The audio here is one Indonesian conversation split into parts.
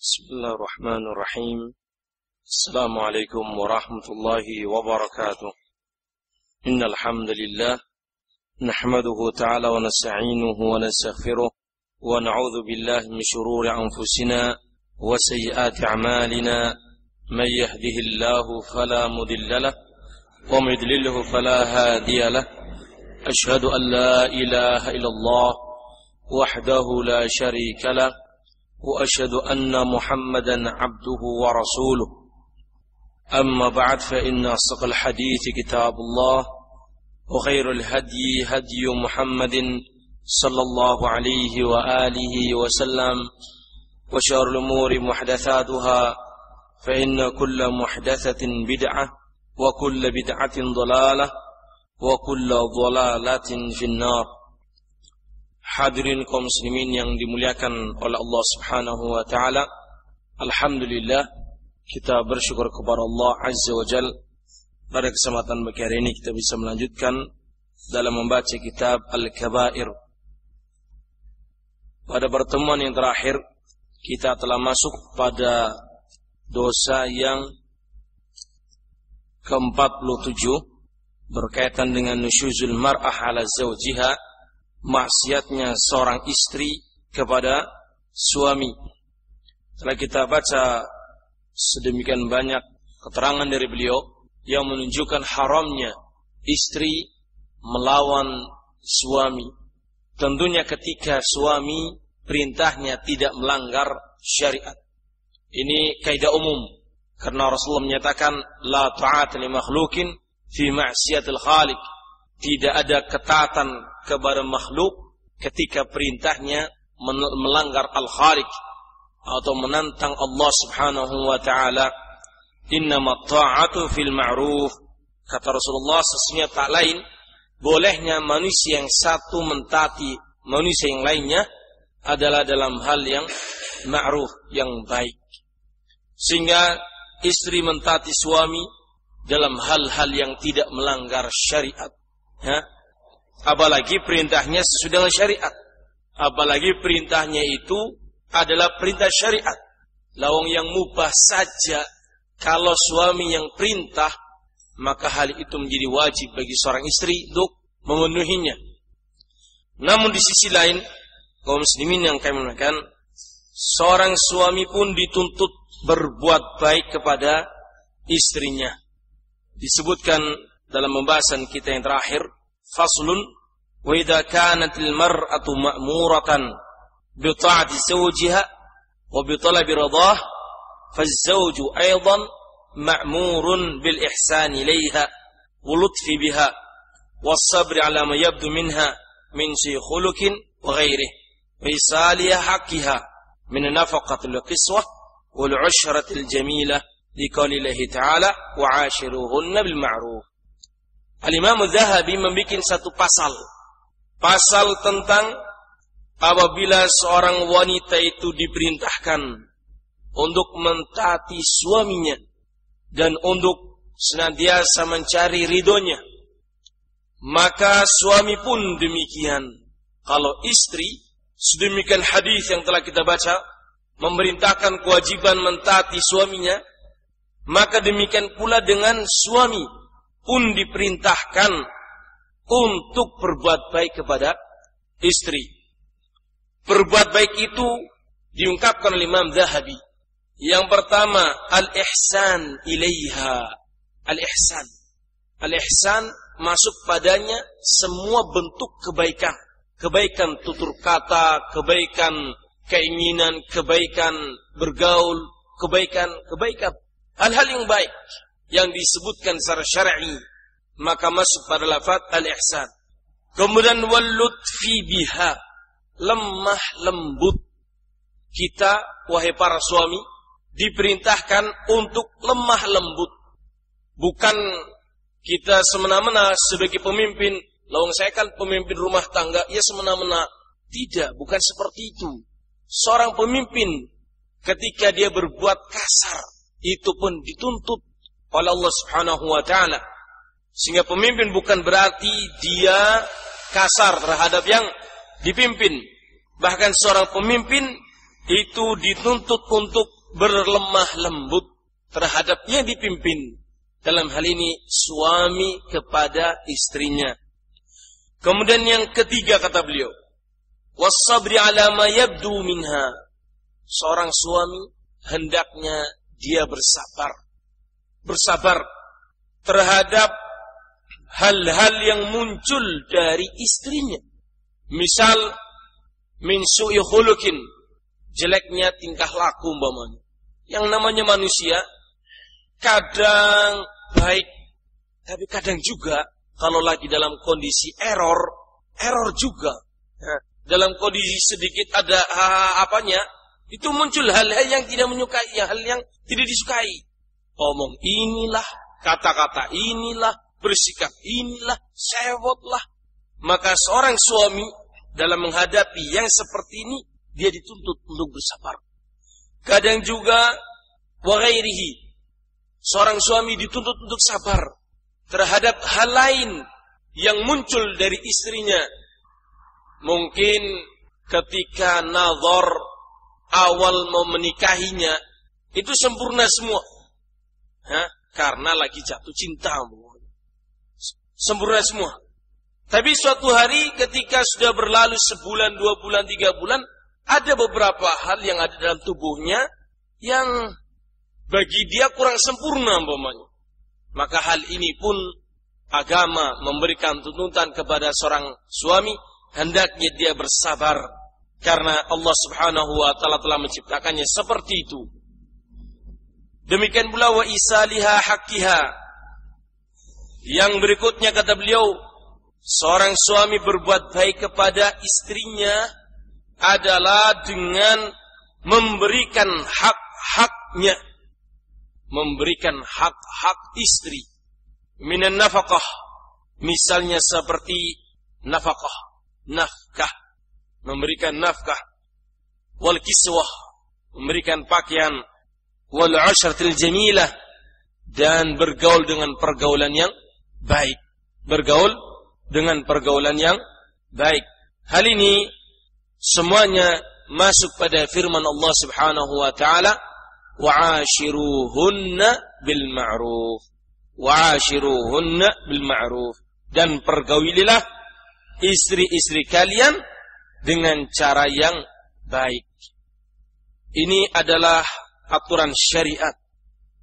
Bismillahirrahmanirrahim. Assalamualaikum warahmatullahi wabarakatuh. Innal hamdalillah nahmaduhu ta'ala wa nasta'inuhu wa nastaghfiruh wa na'udzu billahi min shururi anfusina wa sayyiati a'malina. May yahdihillahu fala mudilla lahu wa may yudlilhu fala hadiya lahu. Ashhadu an la ilaha illallah wahdahu la syarika lahu وأشهد أن محمدا عبده ورسوله أما بعد فإن أصدق الحديث كتاب الله وخير الهدي هدي محمد صلى الله عليه وآله وسلم وشر الأمور محدثاتها فإن كل محدثة بدعة وكل بدعة ضلالة وكل ضلالة في النار. Hadirin kaum muslimin yang dimuliakan oleh Allah Subhanahu wa taala, alhamdulillah kita bersyukur kepada Allah Azza wa Jalla pada kesempatan pagi hari ini kita bisa melanjutkan dalam membaca kitab Al-Kabair. Pada pertemuan yang terakhir kita telah masuk pada dosa yang ke-47 berkaitan dengan nusyuzul mar'ah ala zawjiha, maksiatnya seorang istri kepada suami. Setelah kita baca sedemikian banyak keterangan dari beliau yang menunjukkan haramnya istri melawan suami, tentunya ketika suami perintahnya tidak melanggar syariat. Ini kaidah umum karena Rasulullah menyatakan la ta'ata li makhluqin fi ma'siyatil khaliq. Tidak ada ketaatan kepada makhluk ketika perintahnya melanggar al-khaliq atau menantang Allah Subhanahu wa taala. Innamat ta'atu fil ma'ruf, kata Rasulullah, sesungguhnya tak lain bolehnya manusia yang satu mentaati manusia yang lainnya adalah dalam hal yang ma'ruf, yang baik. Sehingga istri mentaati suami dalam hal-hal yang tidak melanggar syariat. Apalagi perintahnya sesuai dengan syariat, apalagi perintahnya itu adalah perintah syariat. Lawang yang mubah saja kalau suami yang perintah, maka hal itu menjadi wajib bagi seorang istri untuk memenuhinya. Namun di sisi lain, kaum muslimin yang kami muliakan, seorang suami pun dituntut berbuat baik kepada istrinya. Disebutkan dalam pembahasan kita yang terakhir, faslun wa idza kanatil mar'atu ma'muratan bi ta'ati zawjiha wa bi talabi ridah faz-zawju aidan ma'murun bil ihsan ilaiha wa lutfi biha was-sabr 'ala ma yabdu minha min khuluqin wa ghairihi wa isaliha haqqiha min nafaqatil qiswah wal 'ushratil jamilah liqaulihi ta'ala wa 'ashiruhunna bil ma'ruf. Al-Imam Az-Zahabi membuat satu pasal tentang apabila seorang wanita itu diperintahkan untuk mentaati suaminya dan untuk senantiasa mencari ridhonya, maka suami pun demikian. Kalau istri, sedemikian hadis yang telah kita baca memerintahkan kewajiban mentaati suaminya, maka demikian pula dengan suami pun diperintahkan untuk berbuat baik kepada istri. Berbuat baik itu diungkapkan oleh Imam Zahabi. Yang pertama, al-ihsan ilaiha. Al-ihsan. Al-ihsan masuk padanya semua bentuk kebaikan. Kebaikan tutur kata, kebaikan keinginan, kebaikan bergaul, kebaikan. Hal-hal yang baik yang disebutkan secara syar'i, maka masuk pada lafaz al-ihsan. Kemudian wal-lutfi biha, lemah lembut. Kita, wahai para suami, diperintahkan untuk lemah lembut. Bukan kita semena-mena sebagai pemimpin, lawang saya kan pemimpin rumah tangga, ya semena-mena. Tidak, bukan seperti itu. Seorang pemimpin ketika dia berbuat kasar, itu pun dituntut oleh Allah Subhanahu wa taala. Sehingga pemimpin bukan berarti dia kasar terhadap yang dipimpin. Bahkan seorang pemimpin itu dituntut untuk berlemah lembut terhadap yang dipimpin. Dalam hal ini suami kepada istrinya. Kemudian yang ketiga kata beliau, was-sabri 'ala ma yabdu minha. Seorang suami hendaknya dia bersabar terhadap hal-hal yang muncul dari istrinya. Misal min su'i khuluqin, jeleknya tingkah laku umpamanya. Yang namanya manusia kadang baik, tapi kadang juga kalau lagi dalam kondisi error juga. Nah, dalam kondisi sedikit ada apanya, itu muncul hal-hal yang tidak menyukai, hal yang tidak disukai. Omong inilah, kata-kata inilah, bersikap inilah, sewotlah. Maka seorang suami dalam menghadapi yang seperti ini, dia dituntut untuk bersabar. Kadang juga wa ghairihi, seorang suami dituntut untuk sabar terhadap hal lain yang muncul dari istrinya. Mungkin ketika nazar awal mau menikahinya itu sempurna semua, karena lagi jatuh cinta, sempurna semua. Tapi suatu hari ketika sudah berlalu sebulan, 2 bulan, 3 bulan, ada beberapa hal yang ada dalam tubuhnya yang bagi dia kurang sempurna umpamanya. Maka hal ini pun agama memberikan tuntutan kepada seorang suami, hendaknya dia bersabar karena Allah Subhanahu wa taala telah menciptakannya seperti itu. Demikian pula wa isaliha haqqiha. Yang berikutnya kata beliau, seorang suami berbuat baik kepada istrinya adalah dengan memberikan hak-haknya. Memberikan hak-hak istri. Minan nafkah. Misalnya seperti nafkah. Memberikan nafkah. Wal kiswah. Memberikan pakaian. Wal ashratil jamilah. Dan bergaul dengan pergaulan yang baik. Bergaul dengan pergaulan yang baik. Hal ini semuanya masuk pada firman Allah Subhanahu wa taala, wa'ashiruhunna bil ma'ruf. Wa'ashiruhunna bil ma'ruf. Dan pergaulilah istri-istri kalian dengan cara yang baik. Ini adalah aturan syariat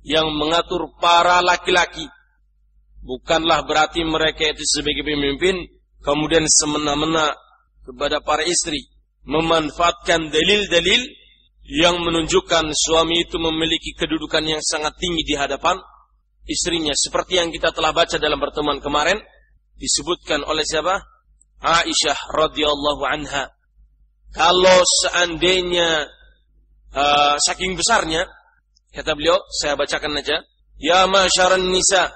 yang mengatur para laki-laki. Bukanlah berarti mereka itu sebagai pemimpin kemudian semena-mena kepada para istri, memanfaatkan dalil-dalil yang menunjukkan suami itu memiliki kedudukan yang sangat tinggi di hadapan istrinya. Seperti yang kita telah baca dalam pertemuan kemarin, disebutkan oleh siapa? Aisyah radhiyallahu anha. Kalau seandainya saking besarnya, kata beliau, saya bacakan aja. Ya masyaran nisa,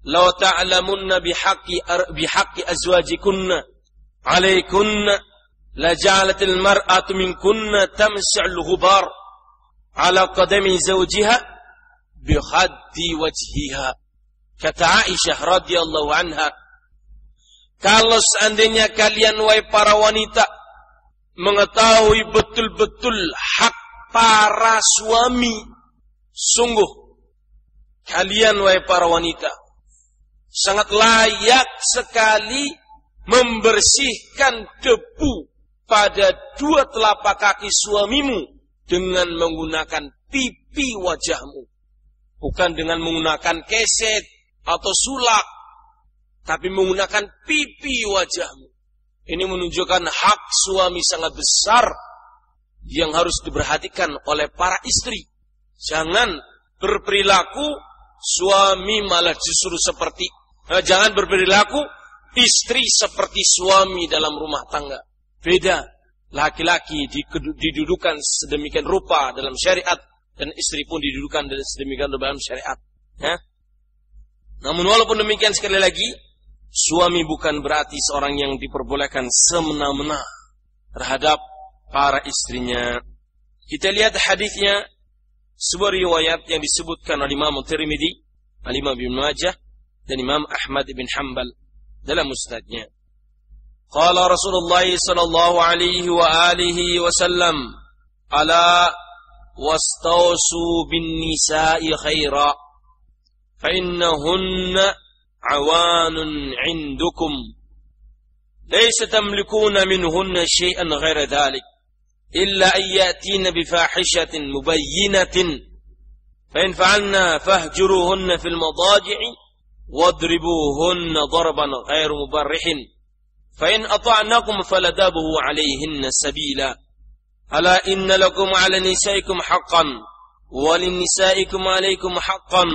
law ta'lamunna bihaqqi azwajikunna alaikunna laja'alatil mar'atu minkunna tamsa'ul ghubar ala qadami zawjiha bi khaddi wajhiha. Kata Aisyah radhiyallahu anha, kalau seandainya kalian wahai para wanita mengetahui betul-betul hak para suami, sungguh kalian wahai para wanita sangat layak sekali membersihkan debu pada 2 telapak kaki suamimu dengan menggunakan pipi wajahmu. Bukan dengan menggunakan keset atau sulak, tapi menggunakan pipi wajahmu. Ini menunjukkan hak suami sangat besar yang harus diperhatikan oleh para istri. Jangan berperilaku suami malah justru seperti, jangan berperilaku istri seperti suami dalam rumah tangga. Beda. Laki-laki didudukan sedemikian rupa dalam syariat, dan istri pun didudukan sedemikian rupa dalam syariat. Ya? Namun walaupun demikian, sekali lagi, suami bukan berarti seorang yang diperbolehkan semena-mena terhadap para istrinya. Kita lihat hadisnya, sebuah riwayat yang disebutkan oleh Imam Tirmidzi, Imam Ibnu Majah, dan Imam Ahmad bin Hanbal dalam musnadnya. Qala Rasulullah sallallahu alaihi wa alihi wasallam, ala wastausu bin nisa'i khaira fa innahunna awanun 'indukum laysa tamlikuna minhunna syai'an ghaira dhalik illa an yatina bi fahishatin mubayyinatin fa in fa'alna fahjuruhunna fil madaji'i wadribuhunna darban ghairu mubarrihin fa in ata'nakum faladabuhu 'alayhinna sabila ala inna lakum 'ala nisaikum haqqan wa lin nisaikum 'alaykum haqqan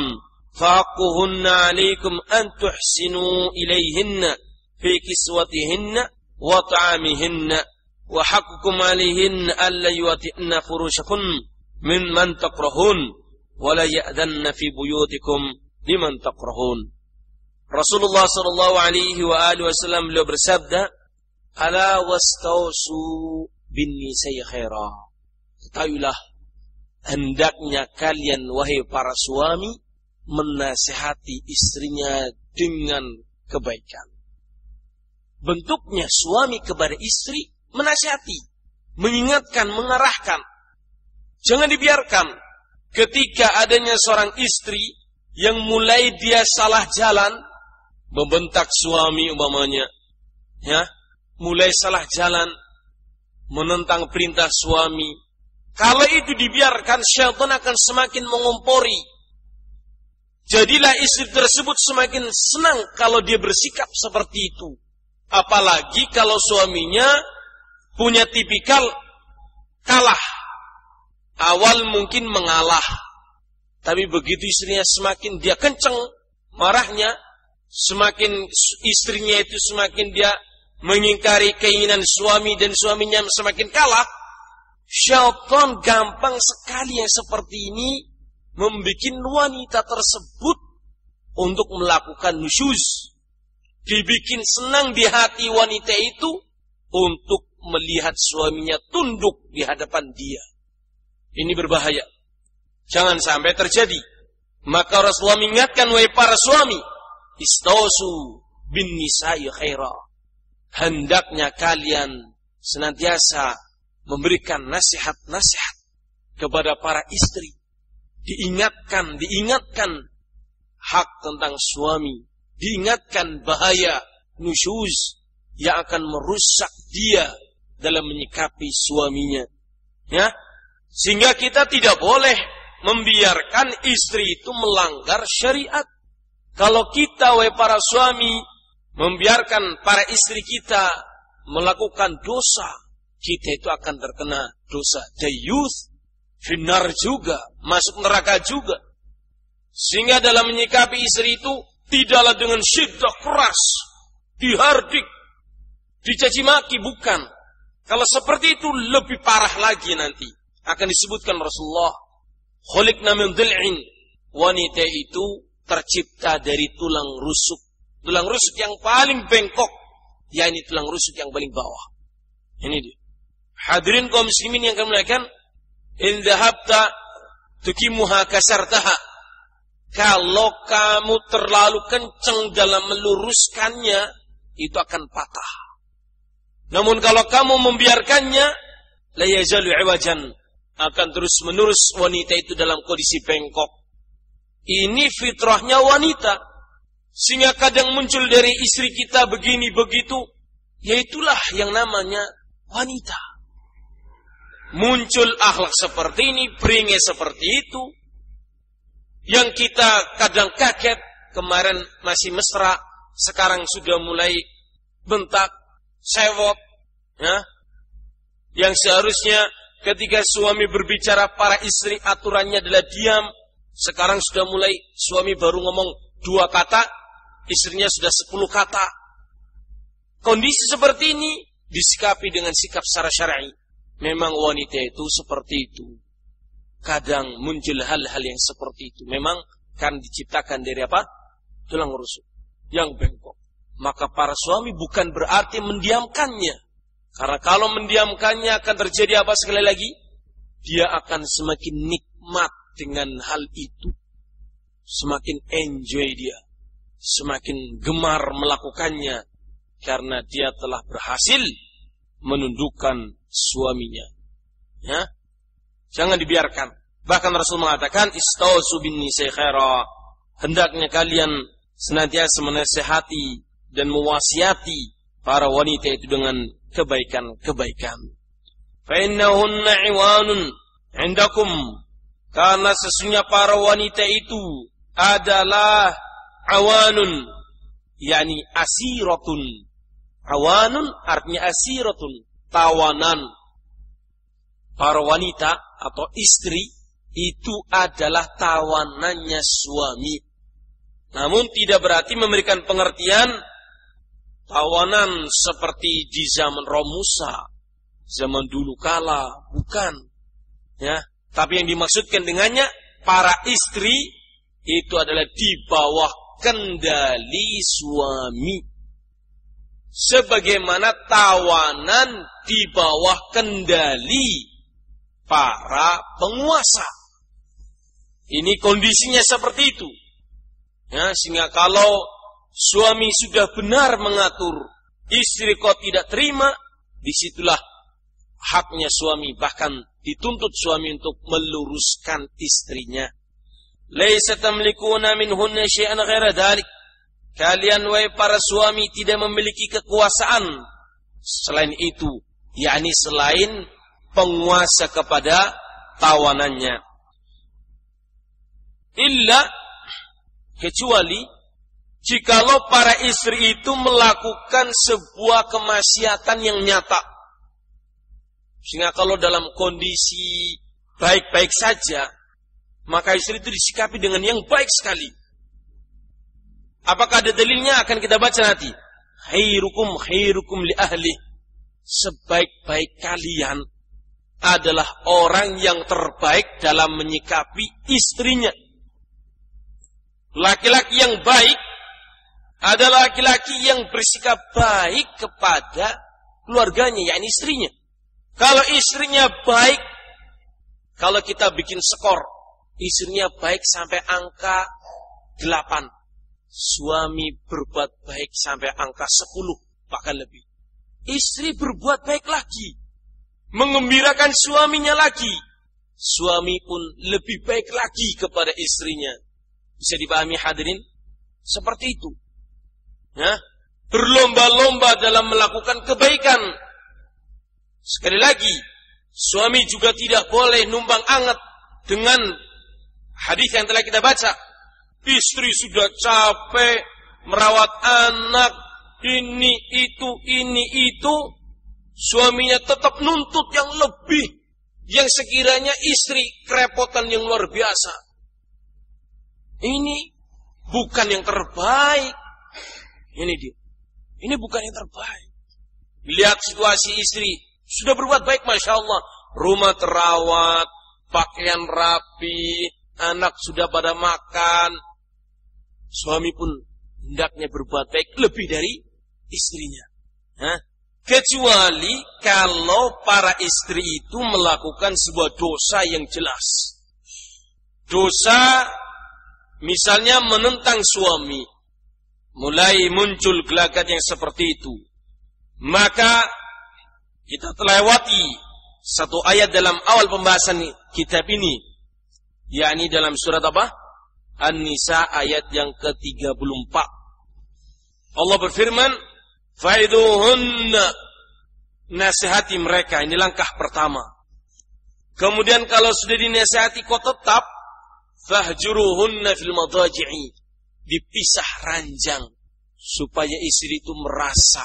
fa haqquhunna 'alaykum an tuhsinu ilayhinna fi kiswatihinna wa ta'amihinna wa haqqukum 'alayhinna alla yuwati'na furushakum mimman takrahun wa la ya'dhanna fi buyutikum liman takrahun. Rasulullah sallallahu alaihi wa alihi wasallam beliau bersabda, ala wastausu bin nisa'i khaira. Ketahuilah, hendaknya kalian wahai para suami menasihati istrinya dengan kebaikan. Bentuknya suami kepada istri menasihati, mengingatkan, mengarahkan. Jangan dibiarkan ketika adanya seorang istri yang mulai dia salah jalan, membentak suami umpamanya, ya, mulai salah jalan, menentang perintah suami. Kalau itu dibiarkan, syaitan akan semakin mengompori. Jadilah istri tersebut semakin senang kalau dia bersikap seperti itu. Apalagi kalau suaminya punya tipikal kalah. Awal mungkin mengalah, tapi begitu istrinya semakin dia kenceng marahnya, semakin istrinya itu semakin dia mengingkari keinginan suami dan suaminya semakin kalah. Syaitan gampang sekali yang seperti ini membuat wanita tersebut untuk melakukan nusyuz. Dibikin senang di hati wanita itu untuk melihat suaminya tunduk di hadapan dia. Ini berbahaya. Jangan sampai terjadi. Maka Rasulullah mengingatkan, wahai para suami, istausu bin nisa'i khaira. Hendaknya kalian senantiasa memberikan nasihat-nasihat kepada para istri. Diingatkan hak tentang suami. Diingatkan bahaya nusyuz yang akan merusak dia dalam menyikapi suaminya. Ya, sehingga kita tidak boleh membiarkan istri itu melanggar syariat. Kalau kita, wahai para suami, membiarkan para istri kita melakukan dosa, kita itu akan terkena dosa dayuth, finnar juga, masuk neraka juga. Sehingga dalam menyikapi istri itu tidaklah dengan syiddah keras, dihardik, dicaci maki, bukan. Kalau seperti itu lebih parah lagi nanti. Akan disebutkan Rasulullah, khuliqna min dhil'in, wanita itu tercipta dari tulang rusuk. Tulang rusuk yang paling bengkok, yakni tulang rusuk yang paling bawah. Ini dia. Hadirin kaum muslimin yang kami muliakan, in dhahabta tukimuha kasartaha. Kalau kamu terlalu kencang dalam meluruskannya, itu akan patah. Namun kalau kamu membiarkannya, la yazalu iwajan, akan terus-menerus wanita itu dalam kondisi bengkok. Ini fitrahnya wanita. Sehingga kadang muncul dari istri kita begini begitu, yaitulah yang namanya wanita. Muncul akhlak seperti ini, peringai seperti itu, yang kita kadang kaget. Kemarin masih mesra, sekarang sudah mulai bentak, sewot, ya. Yang seharusnya ketika suami berbicara para istri aturannya adalah diam, sekarang sudah mulai suami baru ngomong 2 kata, istrinya sudah 10 kata. Kondisi seperti ini disikapi dengan sikap secara syar'i. Memang wanita itu seperti itu. Kadang muncul hal-hal yang seperti itu. Memang kan diciptakan dari apa? Tulang rusuk yang bengkok. Maka para suami bukan berarti mendiamkannya. Karena kalau mendiamkannya akan terjadi apa sekali lagi? Dia akan semakin nikmat dengan hal itu. Semakin enjoy dia. Semakin gemar melakukannya. Karena dia telah berhasil menundukkan suaminya. Ya? Jangan dibiarkan. Bahkan Rasul mengatakan, istausu bin nisa'i khaira. Hendaknya kalian senantiasa menasihati dan mewasiati para wanita itu dengan kebaikan-kebaikan. Fa innahunna iwanun 'indakum. Karena sesungguhnya para wanita itu adalah awanun, yakni asiratun. Awanun artinya asiratun, tawanan. Para wanita atau istri itu adalah tawanannya suami. Namun tidak berarti memberikan pengertian tawanan seperti di zaman Romusa, zaman dulu kala, bukan. Ya, tapi yang dimaksudkan dengannya para istri itu adalah di bawah kendali suami. Sebagaimana tawanan di bawah kendali para penguasa. Ini kondisinya seperti itu. Ya, sehingga kalau suami sudah benar mengatur, istri kok tidak terima, disitulah haknya suami, bahkan dituntut suami untuk meluruskan istrinya. Laisa tamlikuna minhunna syai'an ghaira dzalik. Kalian wahai para suami tidak memiliki kekuasaan selain itu, yakni selain penguasa kepada tawanannya. Illa, kecuali jikalau para istri itu melakukan sebuah kemaksiatan yang nyata. Sehingga kalau dalam kondisi baik-baik saja, maka istri itu disikapi dengan yang baik sekali. Apakah ada dalilnya? Akan kita baca nanti. Khairukum li ahli. Sebaik-baik kalian adalah orang yang terbaik dalam menyikapi istrinya. Laki-laki yang baik adalah laki-laki yang bersikap baik kepada keluarganya, yakni istrinya. Kalau istrinya baik, kalau kita bikin skor, istrinya baik sampai angka 8. Suami berbuat baik sampai angka 10, bahkan lebih. Istri berbuat baik lagi, mengembirakan suaminya lagi. Suami pun lebih baik lagi kepada istrinya. Bisa dipahami hadirin? Seperti itu. Ya, berlomba-lomba dalam melakukan kebaikan. Sekali lagi, suami juga tidak boleh numpang anget dengan hadis yang telah kita baca. Istri sudah capek merawat anak, ini itu, suaminya tetap nuntut yang lebih, yang sekiranya istri kerepotan yang luar biasa. Ini bukan yang terbaik. Ini dia. Ini bukan yang terbaik. Lihat situasi istri, sudah berbuat baik, Masya Allah. Rumah terawat, pakaian rapi, anak sudah pada makan. Suami pun hendaknya berbuat baik lebih dari istrinya. Kecuali kalau para istri itu melakukan sebuah dosa yang jelas. Dosa misalnya menentang suami. Mulai muncul gelagat yang seperti itu. Maka kita telewati satu ayat dalam awal pembahasan kitab ini. Yakni dalam surat apa? An-Nisa ayat yang ke-34. Allah berfirman, "Faiduhunna", nasihati mereka. Ini langkah pertama. Kemudian kalau sudah dinasihati kok tetap, fahjuruhunna fil madaji'i, dipisah ranjang supaya istri itu merasa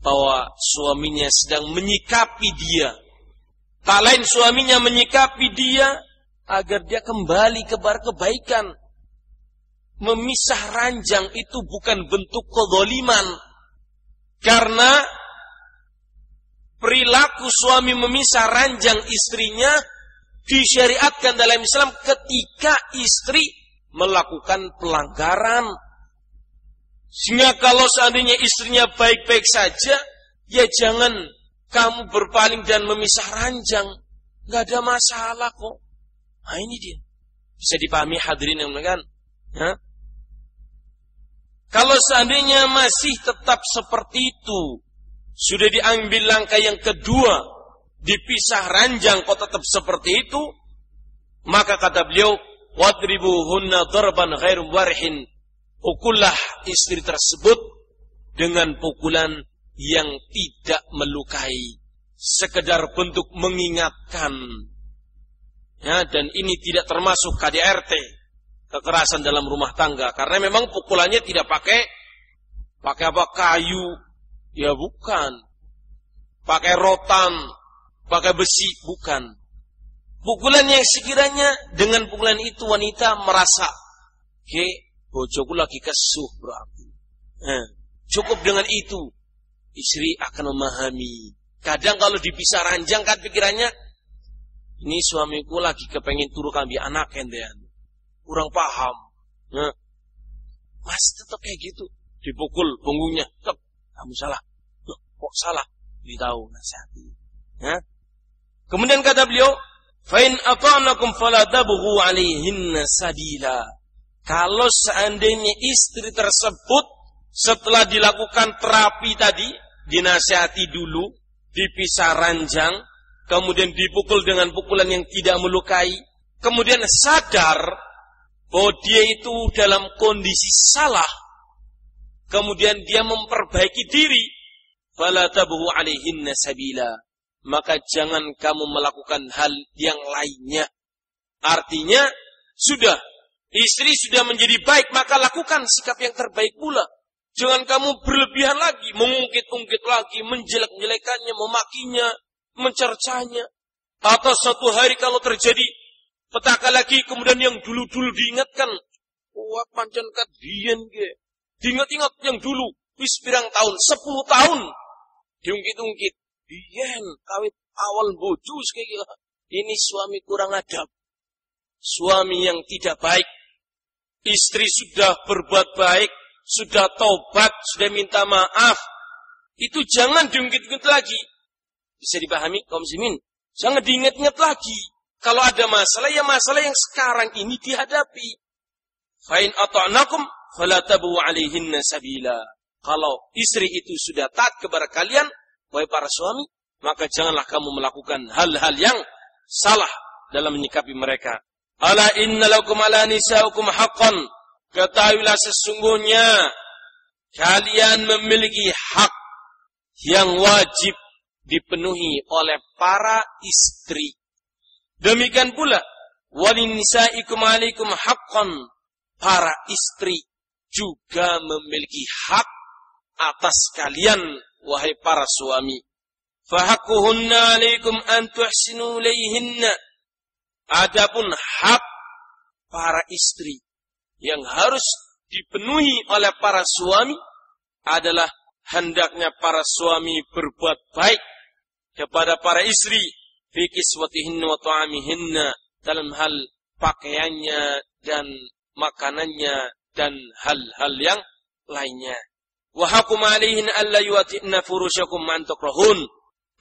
bahwa suaminya sedang menyikapi dia. Tak lain suaminya menyikapi dia agar dia kembali kepada kebaikan. Memisah ranjang itu bukan bentuk kezaliman. Karena perilaku suami memisah ranjang istrinya disyariatkan dalam Islam ketika istri melakukan pelanggaran. Sehingga kalau seandainya istrinya baik-baik saja, ya jangan kamu berpaling dan memisah ranjang. Gak ada masalah kok. Nah ini dia. Bisa dipahami hadirin yang mulia. Kalau seandainya masih tetap seperti itu, sudah diambil langkah yang kedua, dipisah ranjang kok tetap seperti itu, maka kata beliau, wadribuhunna darban ghairu warihin. Pukullah istri tersebut dengan pukulan yang tidak melukai, sekedar bentuk mengingatkan. Ya, dan ini tidak termasuk KDRT, kekerasan dalam rumah tangga, karena memang pukulannya tidak pakai apa, kayu, ya bukan. Pakai rotan, pakai besi, bukan. Pukulan yang sekiranya dengan pukulan itu wanita merasa, bojoku lagi kesuh berarti. Cukup dengan itu, istri akan memahami. Kadang kalau dipisah ranjang kan pikirannya, ini suamiku lagi kepengen turu kambi anak kendean. Kurang paham. Mas tetap kayak gitu. Dipukul punggungnya. Tetap, kamu salah. Kok salah? Beritahu, nasihati. Kemudian kata beliau, Fain ata'nakum fala tabghu 'alaihinna sabila. Kalau seandainya istri tersebut setelah dilakukan terapi tadi, dinasihati dulu, dipisah ranjang, kemudian dipukul dengan pukulan yang tidak melukai, kemudian sadar bahwa dia itu dalam kondisi salah, kemudian dia memperbaiki diri, fala tabghu 'alaihinna sabila. Maka jangan kamu melakukan hal yang lainnya. Artinya, istri sudah menjadi baik, maka lakukan sikap yang terbaik pula. Jangan kamu berlebihan lagi, mengungkit-ungkit lagi, menjelek-jelekannya, memakinya, mencercanya. Atau suatu hari kalau terjadi petaka lagi, kemudian yang dulu-dulu diingatkan, wah pancen kadian ge. Diingat-ingat yang dulu, wis pirang tahun, 10 tahun, diungkit-ungkit. Biyen kawit awal bojo kayak ini suami kurang adab, suami yang tidak baik. Istri sudah berbuat baik, sudah tobat, sudah minta maaf, itu jangan diungkit-ungkit lagi. Bisa dipahami kaum muslimin? Jangan diingat-ingat lagi. Kalau ada masalah, ya masalah yang sekarang ini dihadapi. Fain ata'nakum fala tabu 'alaihinna sabila. Kalau istri itu sudah taat kepada kalian, wahai para suami, maka janganlah kamu melakukan hal-hal yang salah dalam menyikapi mereka. Ala inna lakum ala nisaukum haqqan. Ketahuilah sesungguhnya kalian memiliki hak yang wajib dipenuhi oleh para istri. Demikian pula walin nisaikum alaikum haqqan. Para istri juga memiliki hak atas kalian, wahai para suami. Fahaquhunna alaikum an tuhsinu ilayhinna. Adapun hak para istri yang harus dipenuhi oleh para suami adalah hendaknya para suami berbuat baik kepada para istri fi kiswatihinna wa ta'amihinna, dalam hal pakaiannya dan makanannya dan hal-hal yang lainnya. Wa hakum alaihin alla yuati'na furusyakum man takrahun.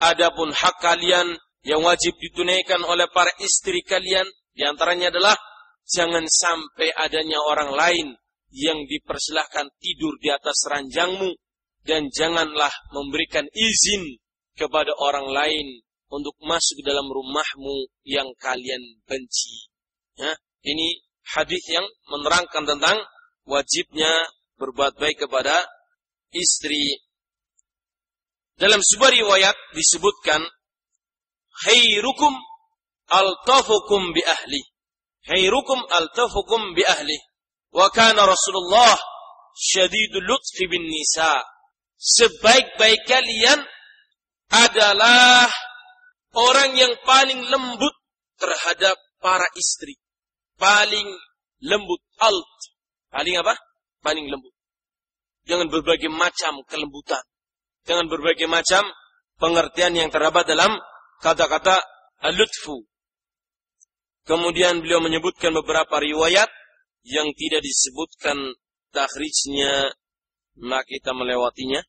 Adapun hak kalian yang wajib ditunaikan oleh para istri kalian, di antaranya adalah jangan sampai adanya orang lain yang dipersilahkan tidur di atas ranjangmu, dan janganlah memberikan izin kepada orang lain untuk masuk dalam rumahmu yang kalian benci. Ya, ini hadis yang menerangkan tentang wajibnya berbuat baik kepada istri. Dalam sebuah riwayat disebutkan, khairukum altafukum bi ahli. Khairukum altafukum bi ahli. Wa kana Rasulullah syadidul lutfi bin nisa. Sebaik-baik kalian adalah orang yang paling lembut terhadap para istri. Paling lembut, paling apa? Paling lembut. Dengan berbagai macam kelembutan. Dengan berbagai macam pengertian yang terdapat dalam kata-kata al-lutfu. Kemudian beliau menyebutkan beberapa riwayat yang tidak disebutkan takhrijnya, maka kita melewatinya.